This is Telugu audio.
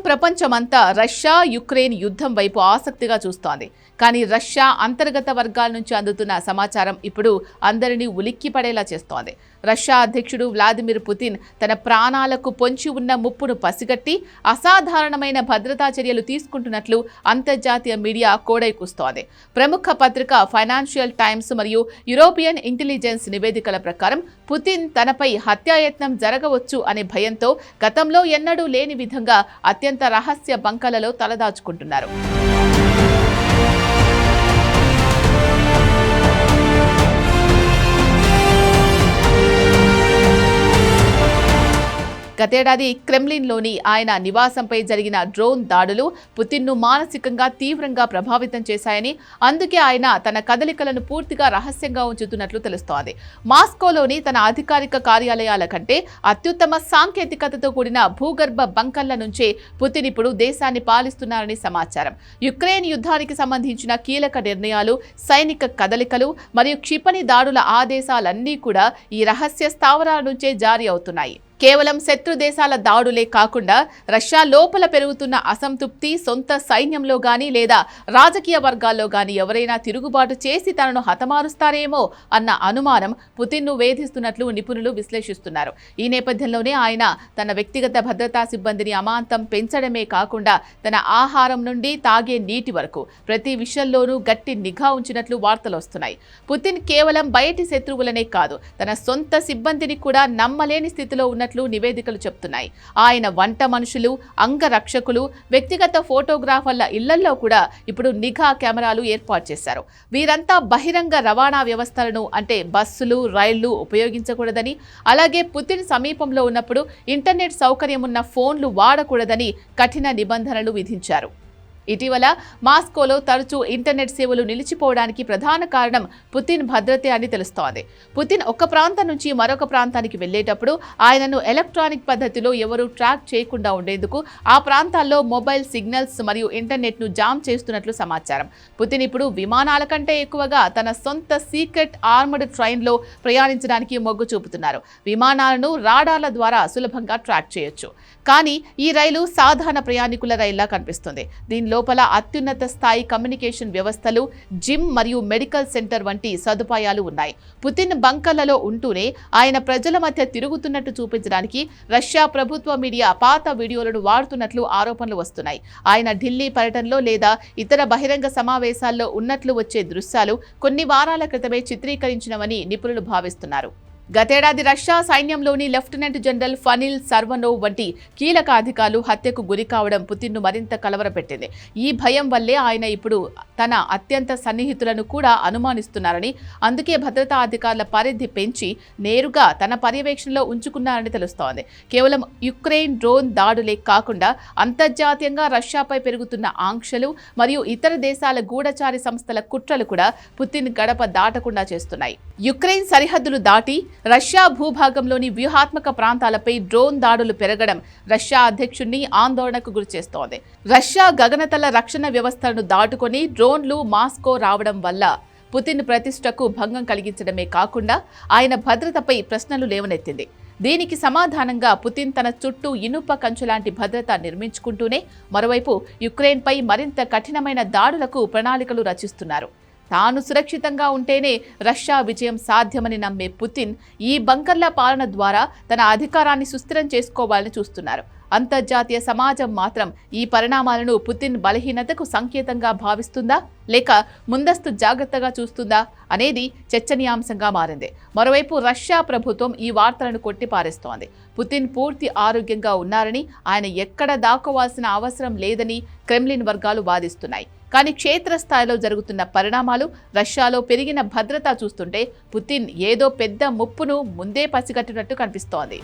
ప్రపంచమంతా రష్యా యుక్రెయిన్ యుద్ధం వైపు ఆసక్తిగా చూస్తోంది. కానీ రష్యా అంతర్గత వర్గాల నుంచి అందుతున్న సమాచారం ఇప్పుడు అందరినీ ఉలిక్కిపడేలా చేస్తోంది. రష్యా అధ్యక్షుడు వ్లాదిమిర్ పుతిన్ తన ప్రాణాలకు పొంచి ఉన్న ముప్పును పసిగట్టి అసాధారణమైన భద్రతా చర్యలు తీసుకుంటున్నట్లు అంతర్జాతీయ మీడియా కోడై కూస్తోంది. ప్రముఖ పత్రిక ఫైనాన్షియల్ టైమ్స్ మరియు యూరోపియన్ ఇంటెలిజెన్స్ నివేదికల ప్రకారం పుతిన్ తనపై హత్యాయత్నం జరగవచ్చు అనే భయంతో గతంలో ఎన్నడూ లేని విధంగా అత్యంత రహస్య బంకలలో తలదాచుకుంటున్నారు. గతేడాది క్రెమ్లిన్లోని ఆయన నివాసంపై జరిగిన డ్రోన్ దాడులు పుతిన్ను మానసికంగా తీవ్రంగా ప్రభావితం చేశాయని, అందుకే ఆయన తన కదలికలను పూర్తిగా రహస్యంగా ఉంచుతున్నట్లు తెలుస్తోంది. మాస్కోలోని తన అధికారిక కార్యాలయాల కంటే అత్యుత్తమ సాంకేతికతతో కూడిన భూగర్భ బంకర్ల నుంచే పుతిన్ ఇప్పుడు దేశాన్ని పాలిస్తున్నారని సమాచారం. యుక్రెయిన్ యుద్ధానికి సంబంధించిన కీలక నిర్ణయాలు, సైనిక కదలికలు మరియు క్షిపణి దాడుల ఆదేశాలన్నీ కూడా ఈ రహస్య స్థావరాల నుంచే జారీ అవుతున్నాయి. కేవలం శత్రు దేశాల దాడులే కాకుండా రష్యా లోపల పెరుగుతున్న అసంతృప్తి, సొంత సైన్యంలో గానీ లేదా రాజకీయ వర్గాల్లో గానీ ఎవరైనా తిరుగుబాటు చేసి తనను హతమారుస్తారేమో అన్న అనుమానం పుతిన్ను వేధిస్తున్నట్లు నిపుణులు విశ్లేషిస్తున్నారు. ఈ నేపథ్యంలోనే ఆయన తన వ్యక్తిగత భద్రతా సిబ్బందిని అమాంతం పెంచడమే కాకుండా తన ఆహారం నుండి తాగే నీటి వరకు ప్రతి విషయంలోనూ గట్టి నిఘా ఉంచినట్లు వార్తలు వస్తున్నాయి. పుతిన్ కేవలం బయటి శత్రువులనే కాదు, తన సొంత సిబ్బందిని కూడా నమ్మలేని స్థితిలో ఉన్న నివేదికలు చెప్తున్నాయి. ఆయన వంట మనుషులు, అంగరక్షకులు, వ్యక్తిగత ఫోటోగ్రాఫర్ల ఇళ్లల్లో కూడా ఇప్పుడు నిఘా కెమెరాలు ఏర్పాటు చేశారు. వీరంతా బహిరంగ రవాణా వ్యవస్థలను అంటే బస్సులు, రైళ్లు ఉపయోగించకూడదని, అలాగే పుతిన్ సమీపంలో ఉన్నప్పుడు ఇంటర్నెట్ సౌకర్యం ఉన్న ఫోన్లు వాడకూడదని కఠిన నిబంధనలు విధించారు. ఇటీవల మాస్కోలో తరచూ ఇంటర్నెట్ సేవలు నిలిచిపోవడానికి ప్రధాన కారణం పుతిన్ భద్రతే అని తెలుస్తోంది. పుతిన్ ఒక ప్రాంతం నుంచి మరొక ప్రాంతానికి వెళ్లేటప్పుడు ఆయనను ఎలక్ట్రానిక్ పద్ధతిలో ఎవరూ ట్రాక్ చేయకుండా ఉండేందుకు ఆ ప్రాంతాల్లో మొబైల్ సిగ్నల్స్ మరియు ఇంటర్నెట్ను జామ్ చేస్తున్నట్లు సమాచారం. పుతిన్ ఇప్పుడు విమానాల కంటే ఎక్కువగా తన సొంత సీక్రెట్ ఆర్మర్డ్ ట్రైన్లో ప్రయాణించడానికి మొగ్గు చూపుతున్నారు. విమానాలను రాడార్ల ద్వారా సులభంగా ట్రాక్ చేయొచ్చు. కానీ ఈ రైలు సాధారణ ప్రయాణికుల రైల్లా కనిపిస్తుంది. దీనిలో లోపల అత్యున్నత స్థాయి కమ్యూనికేషన్ వ్యవస్థలు, జిమ్ మరియు మెడికల్ సెంటర్ వంటి సదుపాయాలు ఉన్నాయి. పుతిన్ బంకర్లలో ఉంటూనే ఆయన ప్రజల మధ్య తిరుగుతున్నట్టు చూపించడానికి రష్యా ప్రభుత్వ మీడియా పాత వీడియోలను వాడుతున్నట్లు ఆరోపణలు వస్తున్నాయి. ఆయన ఢిల్లీ పర్యటనలో లేదా ఇతర బహిరంగ సమావేశాల్లో ఉన్నట్లు వచ్చే దృశ్యాలు కొన్ని వారాల క్రితమే చిత్రీకరించినవని నిపుణులు భావిస్తున్నారు. గతేడాది రష్యా సైన్యంలోని లెఫ్టినెంట్ జనరల్ ఫనిల్ సర్వనోవ్ వంటి కీలక అధికారులు హత్యకు గురి కావడం పుతిన్ను మరింత కలవరపెట్టింది. ఈ భయం వల్లే ఆయన ఇప్పుడు తన అత్యంత సన్నిహితులను కూడా అనుమానిస్తున్నారని, అందుకే భద్రతా అధికారుల పరిధి పెంచి నేరుగా తన పర్యవేక్షణలో ఉంచుకున్నారని తెలుస్తోంది. కేవలం యుక్రెయిన్ డ్రోన్ దాడులే కాకుండా అంతర్జాతీయంగా రష్యాపై పెరుగుతున్న ఆంక్షలు మరియు ఇతర దేశాల గూఢచారి సంస్థల కుట్రలు కూడా పుతిన్ గడప దాటకుండా చేస్తున్నాయి. యుక్రెయిన్ సరిహద్దులు దాటి రష్యా భూభాగంలోని వ్యూహాత్మక ప్రాంతాలపై డ్రోన్ దాడులు పెరగడం రష్యా అధ్యక్షుడిని ఆందోళనకు గురిచేస్తోంది. రష్యా గగనతల రక్షణ వ్యవస్థలను దాటుకొని డ్రోన్లు మాస్కో రావడం వల్ల పుతిన్ ప్రతిష్టకు భంగం కలిగించడమే కాకుండా ఆయన భద్రతపై ప్రశ్నలు లేవనెత్తింది. దీనికి సమాధానంగా పుతిన్ తన చుట్టూ ఇనుప కంచులాంటి భద్రత నిర్మించుకుంటూనే మరోవైపు యుక్రెయిన్పై మరింత కఠినమైన దాడులకు ప్రణాళికలు రచిస్తున్నారు. తాను సురక్షితంగా ఉంటేనే రష్యా విజయం సాధ్యమని నమ్మే పుతిన్ ఈ బంకర్ల పాలన ద్వారా తన అధికారాన్ని సుస్థిరం చేసుకోవాలని చూస్తున్నారు. అంతర్జాతీయ సమాజం మాత్రం ఈ పరిణామాలను పుతిన్ బలహీనతకు సంకేతంగా భావిస్తుందా లేక ముందస్తు జాగ్రత్తగా చూస్తుందా అనేది చర్చనీయాంశంగా మారింది. మరోవైపు రష్యా ప్రభుత్వం ఈ వార్తలను కొట్టిపారేస్తోంది. పుతిన్ పూర్తి ఆరోగ్యంగా ఉన్నారని, ఆయన ఎక్కడ దాక్కోవాల్సిన అవసరం లేదని క్రెమ్లిన్ వర్గాలు వాదిస్తున్నాయి. కానీ క్షేత్రస్థాయిలో జరుగుతున్న పరిణామాలు, రష్యాలో పెరిగిన భద్రత చూస్తుంటే పుతిన్ ఏదో పెద్ద ముప్పును ముందే పసిగట్టినట్టు కనిపిస్తోంది.